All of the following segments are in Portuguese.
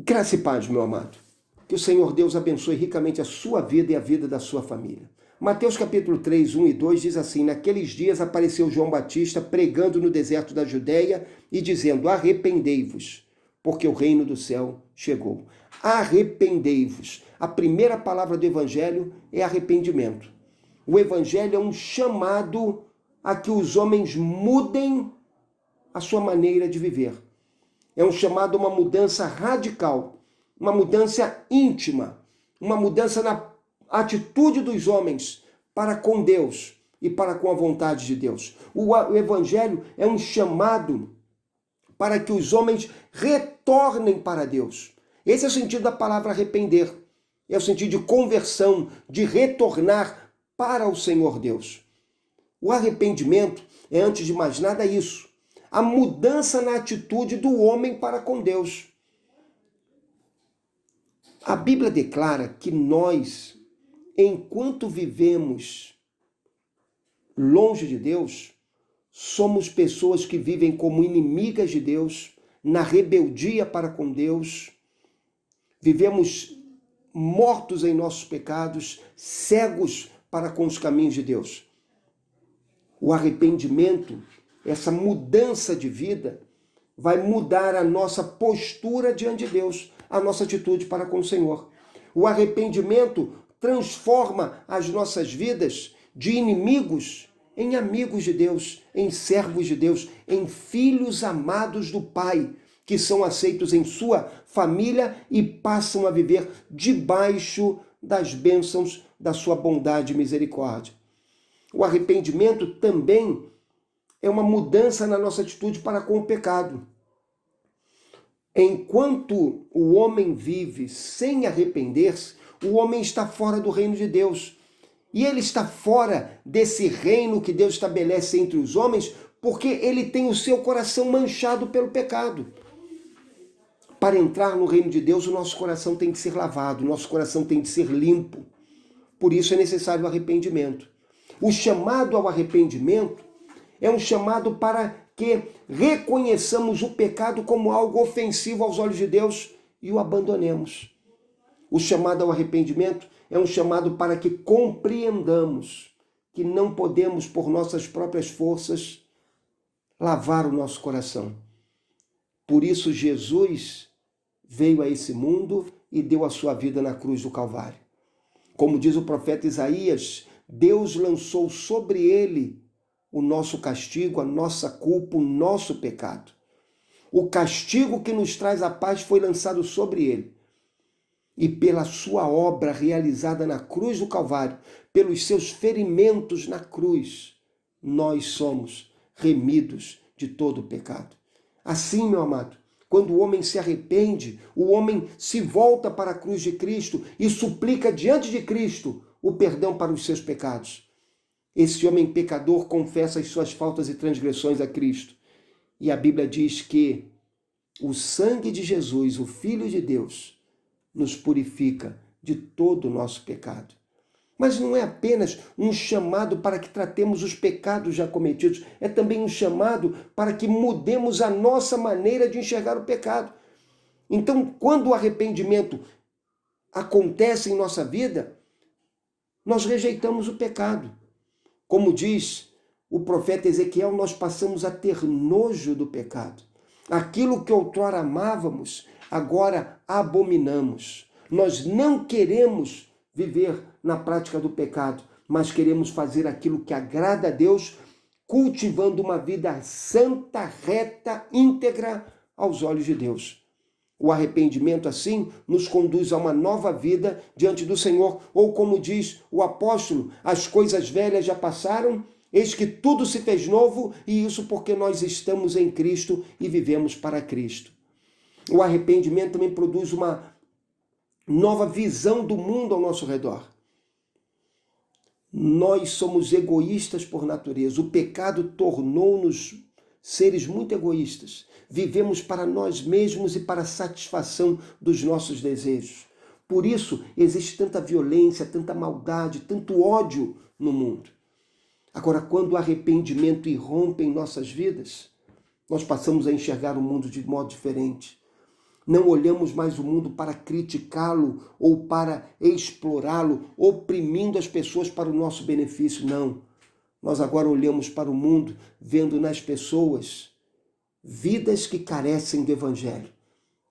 Graça e paz, meu amado. Que o Senhor Deus abençoe ricamente a sua vida e a vida da sua família. Mateus capítulo 3, 1 e 2 diz assim: Naqueles dias apareceu João Batista pregando no deserto da Judéia e dizendo: arrependei-vos, porque o reino do céu chegou. Arrependei-vos. A primeira palavra do evangelho é arrependimento. O evangelho é um chamado a que os homens mudem a sua maneira de viver. É um chamado a uma mudança radical, uma mudança íntima, uma mudança na atitude dos homens para com Deus e para com a vontade de Deus. O evangelho é um chamado para que os homens retornem para Deus. Esse é o sentido da palavra arrepender. É o sentido de conversão, de retornar para o Senhor Deus. O arrependimento é, antes de mais nada, isso. A mudança na atitude do homem para com Deus. A Bíblia declara que nós, enquanto vivemos longe de Deus, somos pessoas que vivem como inimigas de Deus, na rebeldia para com Deus, vivemos mortos em nossos pecados, cegos para com os caminhos de Deus. O arrependimento, essa mudança de vida, vai mudar a nossa postura diante de Deus, a nossa atitude para com o Senhor. O arrependimento transforma as nossas vidas de inimigos em amigos de Deus, em servos de Deus, em filhos amados do Pai, que são aceitos em sua família e passam a viver debaixo das bênçãos da sua bondade e misericórdia. O arrependimento também é uma mudança na nossa atitude para com o pecado. Enquanto o homem vive sem arrepender-se, o homem está fora do reino de Deus. E ele está fora desse reino que Deus estabelece entre os homens, porque ele tem o seu coração manchado pelo pecado. Para entrar no reino de Deus, o nosso coração tem que ser lavado, o nosso coração tem que ser limpo. Por isso é necessário o arrependimento. O chamado ao arrependimento é um chamado para que reconheçamos o pecado como algo ofensivo aos olhos de Deus e o abandonemos. O chamado ao arrependimento é um chamado para que compreendamos que não podemos, por nossas próprias forças, lavar o nosso coração. Por isso Jesus veio a esse mundo e deu a sua vida na cruz do Calvário. Como diz o profeta Isaías, Deus lançou sobre ele o nosso castigo, a nossa culpa, o nosso pecado. O castigo que nos traz a paz foi lançado sobre ele. E pela sua obra realizada na cruz do Calvário, pelos seus ferimentos na cruz, nós somos remidos de todo o pecado. Assim, meu amado, quando o homem se arrepende, o homem se volta para a cruz de Cristo e suplica diante de Cristo o perdão para os seus pecados. Esse homem pecador confessa as suas faltas e transgressões a Cristo. E a Bíblia diz que o sangue de Jesus, o Filho de Deus, nos purifica de todo o nosso pecado. Mas não é apenas um chamado para que tratemos os pecados já cometidos, é também um chamado para que mudemos a nossa maneira de enxergar o pecado. Então, quando o arrependimento acontece em nossa vida, nós rejeitamos o pecado. Como diz o profeta Ezequiel, nós passamos a ter nojo do pecado. Aquilo que outrora amávamos, agora abominamos. Nós não queremos viver na prática do pecado, mas queremos fazer aquilo que agrada a Deus, cultivando uma vida santa, reta, íntegra aos olhos de Deus. O arrependimento, assim, nos conduz a uma nova vida diante do Senhor. Ou como diz o apóstolo, as coisas velhas já passaram, eis que tudo se fez novo, e isso porque nós estamos em Cristo e vivemos para Cristo. O arrependimento também produz uma nova visão do mundo ao nosso redor. Nós somos egoístas por natureza. O pecado tornou-nos seres muito egoístas. Vivemos para nós mesmos e para a satisfação dos nossos desejos. Por isso existe tanta violência, tanta maldade, tanto ódio no mundo. Agora, quando o arrependimento irrompe em nossas vidas, nós passamos a enxergar o mundo de modo diferente. Não olhamos mais o mundo para criticá-lo ou para explorá-lo, oprimindo as pessoas para o nosso benefício. Não. Nós agora olhamos para o mundo, vendo nas pessoas vidas que carecem do Evangelho.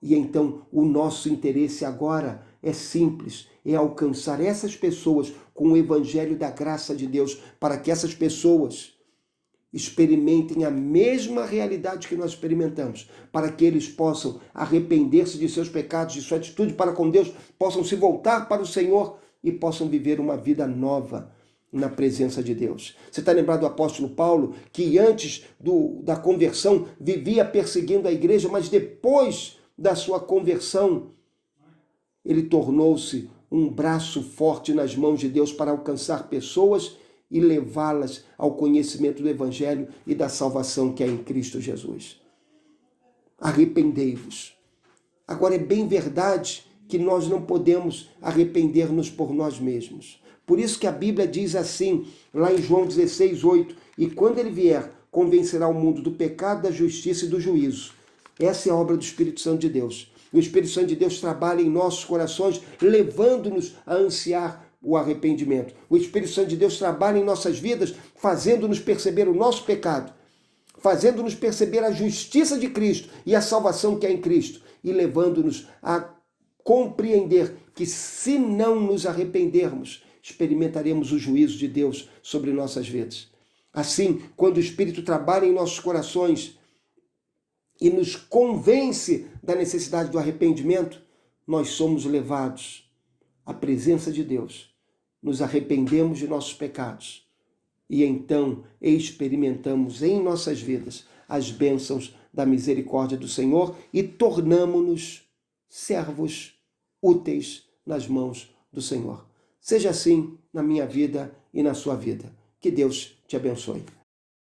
E então o nosso interesse agora é simples, é alcançar essas pessoas com o Evangelho da graça de Deus, para que essas pessoas experimentem a mesma realidade que nós experimentamos, para que eles possam arrepender-se de seus pecados, de sua atitude para com Deus, possam se voltar para o Senhor e possam viver uma vida nova na presença de Deus. Você está lembrado do apóstolo Paulo, que antes da conversão vivia perseguindo a igreja, mas depois da sua conversão, ele tornou-se um braço forte nas mãos de Deus para alcançar pessoas e levá-las ao conhecimento do Evangelho e da salvação que é em Cristo Jesus. Arrependei-vos. Agora, é bem verdade que nós não podemos arrepender-nos por nós mesmos. Por isso que a Bíblia diz assim, lá em João 16:8, e quando ele vier, convencerá o mundo do pecado, da justiça e do juízo. Essa é a obra do Espírito Santo de Deus. O Espírito Santo de Deus trabalha em nossos corações, levando-nos a ansiar o arrependimento. O Espírito Santo de Deus trabalha em nossas vidas, fazendo-nos perceber o nosso pecado, fazendo-nos perceber a justiça de Cristo e a salvação que é em Cristo, e levando-nos a compreender que, se não nos arrependermos, experimentaremos o juízo de Deus sobre nossas vidas. Assim, quando o Espírito trabalha em nossos corações e nos convence da necessidade do arrependimento, nós somos levados à presença de Deus, nos arrependemos de nossos pecados e então experimentamos em nossas vidas as bênçãos da misericórdia do Senhor e tornamo-nos servos úteis nas mãos do Senhor. Seja assim na minha vida e na sua vida. Que Deus te abençoe.